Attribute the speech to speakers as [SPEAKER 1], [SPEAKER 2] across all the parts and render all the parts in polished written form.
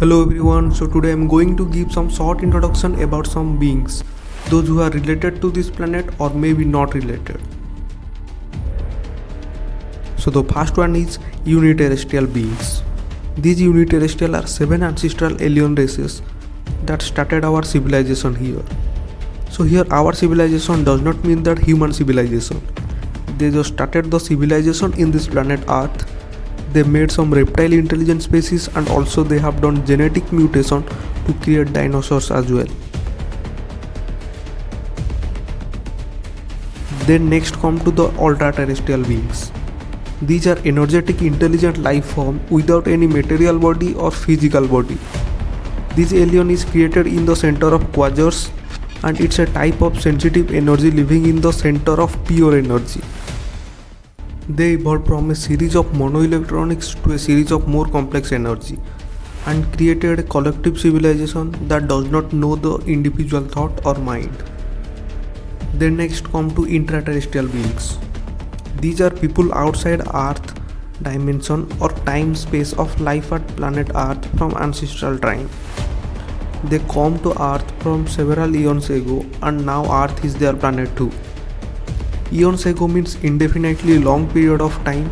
[SPEAKER 1] Hello everyone, so today I am going to give some short introduction about some beings, those who are related to this planet or maybe not related. So the first one is uniterrestrial beings. These uniterrestrial are 7 ancestral alien races that started our civilization here. So here our civilization does not mean that human civilization. They just started the civilization in this planet Earth. They made some reptile intelligent species and also they have done genetic mutation to create dinosaurs as well. Then next come to the ultra-terrestrial beings. These are energetic intelligent life form without any material body or physical body. This alien is created in the center of quasars and it's a type of sensitive energy living in the center of pure energy. They evolved from a series of monoelectronics to a series of more complex energy and created a collective civilization that does not know the individual thought or mind. Then next come to intraterrestrial beings. These are people outside Earth dimension or time space of life at planet Earth from ancestral time. They come to Earth from several eons ago and now Earth is their planet too. Eons ago means indefinitely long period of time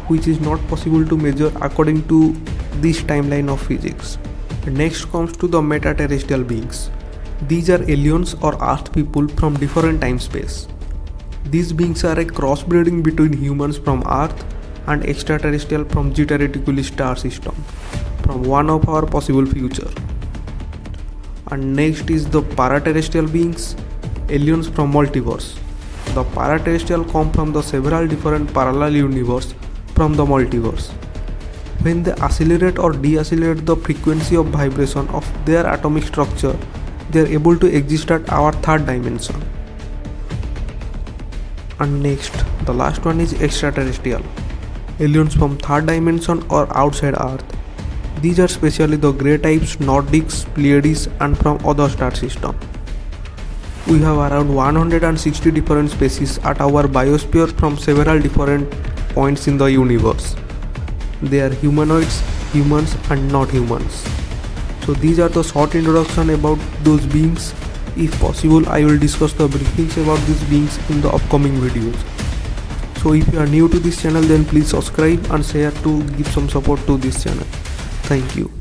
[SPEAKER 1] which is not possible to measure according to this timeline of physics. Next comes to the metaterrestrial beings. These are aliens or earth people from different time space. These beings are a crossbreeding between humans from Earth and extraterrestrial from Zeta Reticuli star system, from one of our possible future. And next is the paraterrestrial beings, aliens from multiverse. The paraterrestrial come from the several different parallel universes from the multiverse. When they accelerate or deaccelerate the frequency of vibration of their atomic structure, they are able to exist at our third dimension. And next, the last one is extraterrestrial, aliens from third dimension or outside Earth. These are especially the Grey types, Nordics, Pleiades and from other star system. We have around 160 different species at our biosphere from several different points in the universe. They are humanoids, humans and not humans. So these are the short introduction about those beings. If possible, I will discuss the briefings about these beings in the upcoming videos. So if you are new to this channel, then please subscribe and share to give some support to this channel. Thank you.